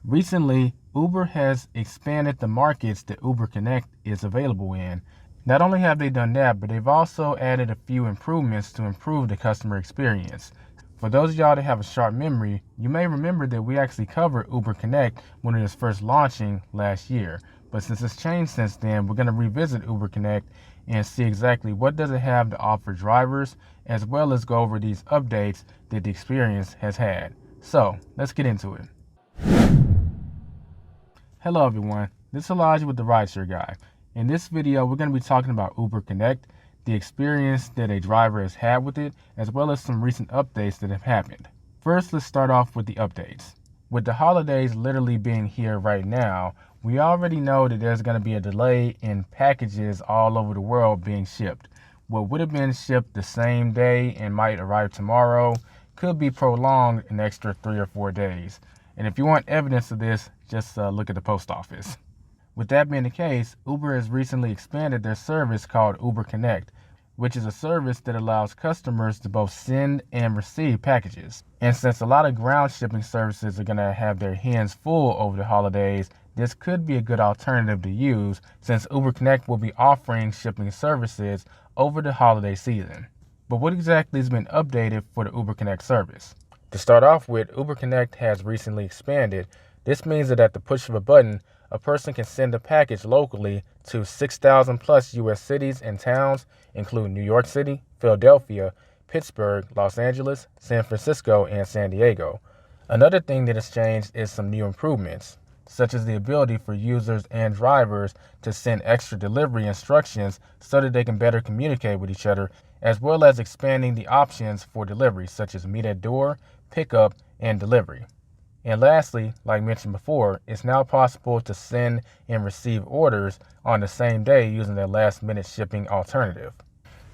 Recently, Uber has expanded the markets that Uber Connect is available in. Not only have they done that, but they've also added a few improvements to improve the customer experience. For those of y'all that have a sharp memory, you may remember that we actually covered Uber Connect when it was first launching last year. But since it's changed since then, we're going to revisit Uber Connect and see exactly what does it have to offer drivers, as well as go over these updates that the experience has had. So let's get into it. Hello everyone, this is Elijah with the Rideshare Guy. In this video, we're going to be talking about Uber Connect, the experience that a driver has had with it, as well as some recent updates that have happened. First, let's start off with the updates. With the holidays literally being here right now, we already know that there's going to be a delay in packages all over the world being shipped. What would have been shipped the same day and might arrive tomorrow could be prolonged an extra 3 or 4 days. And if you want evidence of this, just look at the post office. With that being the case, Uber has recently expanded their service called Uber Connect, which is a service that allows customers to both send and receive packages. And since a lot of ground shipping services are going to have their hands full over the holidays, this could be a good alternative to use since Uber Connect will be offering shipping services over the holiday season. But what exactly has been updated for the Uber Connect service? To start off with, Uber Connect has recently expanded. This means that at the push of a button, a person can send a package locally to 6,000 plus U.S. cities and towns, including New York City, Philadelphia, Pittsburgh, Los Angeles, San Francisco, and San Diego. Another thing that has changed is some new improvements, such as the ability for users and drivers to send extra delivery instructions so that they can better communicate with each other, as well as expanding the options for delivery, such as meet at door, pickup, and delivery. And lastly, like mentioned before, it's now possible to send and receive orders on the same day using their last-minute shipping alternative.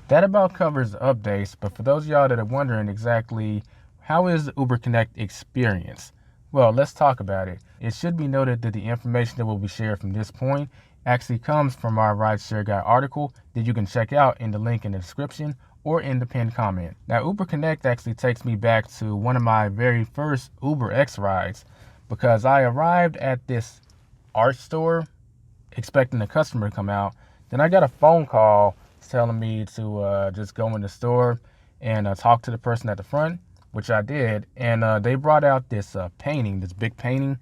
That about covers the updates, but for those of y'all that are wondering exactly how is the Uber Connect experience? Well, let's talk about it. It should be noted that the information that will be shared from this point actually comes from our Rideshare Guy article that you can check out in the link in the description or in the pinned comment. Now, Uber Connect actually takes me back to one of my very first Uber X rides because I arrived at this art store expecting a customer to come out. Then I got a phone call telling me to just go in the store and talk to the person at the front, which I did. And they brought out this painting, this big painting,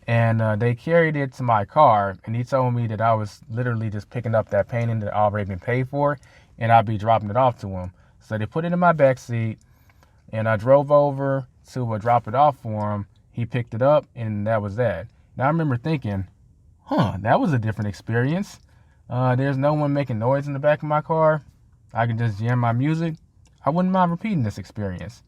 and they carried it to my car. And he told me that I was literally just picking up that painting that I'd already been paid for, and I'd be dropping it off to him. So they put it in my back seat, and I drove over to drop it off for him. He picked it up, and that was that. Now I remember thinking, that was a different experience. There's no one making noise in the back of my car. I can just jam my music. I wouldn't mind repeating this experience.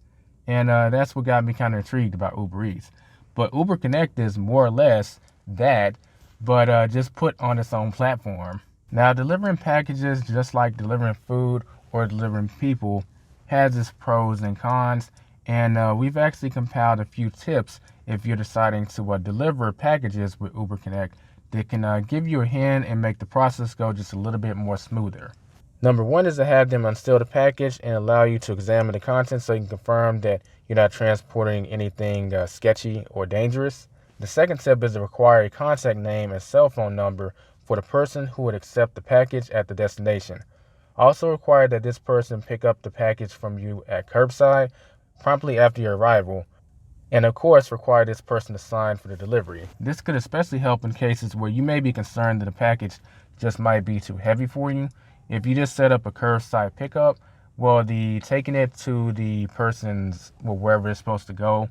And that's what got me kind of intrigued about Uber Eats. But Uber Connect is more or less that, but just put on its own platform. Now, delivering packages, just like delivering food or delivering people, has its pros and cons. And we've actually compiled a few tips if you're deciding to deliver packages with Uber Connect that can give you a hand and make the process go just a little bit more smoother. Number one is to have them unseal the package and allow you to examine the contents so you can confirm that you're not transporting anything sketchy or dangerous. The second tip is to require a contact name and cell phone number for the person who would accept the package at the destination. Also require that this person pick up the package from you at curbside promptly after your arrival. And of course, require this person to sign for the delivery. This could especially help in cases where you may be concerned that the package just might be too heavy for you. If you just set up a curbside pickup, well, taking it to the person's, wherever it's supposed to go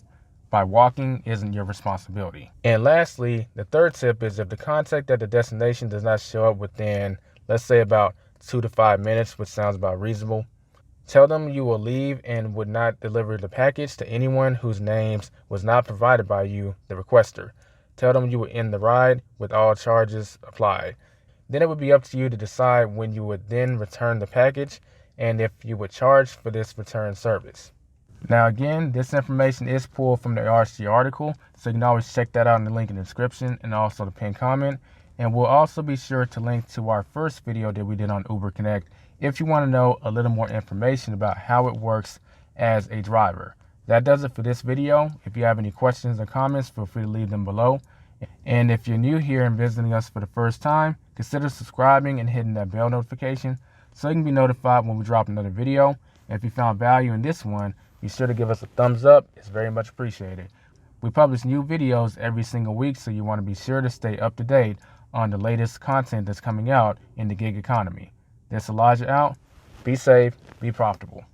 by walking isn't your responsibility. And lastly, the third tip is if the contact at the destination does not show up within, let's say, about 2 to 5 minutes, which sounds about reasonable, tell them you will leave and would not deliver the package to anyone whose names was not provided by you, the requester. Tell them you will end the ride with all charges applied. Then it would be up to you to decide when you would then return the package and if you would charge for this return service. Now again, this information is pulled from the RC article, so you can always check that out in the link in the description and also the pinned comment. And we'll also be sure to link to our first video that we did on Uber Connect if you want to know a little more information about how it works as a driver. That does it for this video. If you have any questions or comments, feel free to leave them below. And if you're new here and visiting us for the first time, consider subscribing and hitting that bell notification so you can be notified when we drop another video. And if you found value in this one, be sure to give us a thumbs up. It's very much appreciated. We publish new videos every single week, so you want to be sure to stay up to date on the latest content that's coming out in the gig economy. This is Elijah out. Be safe, be profitable.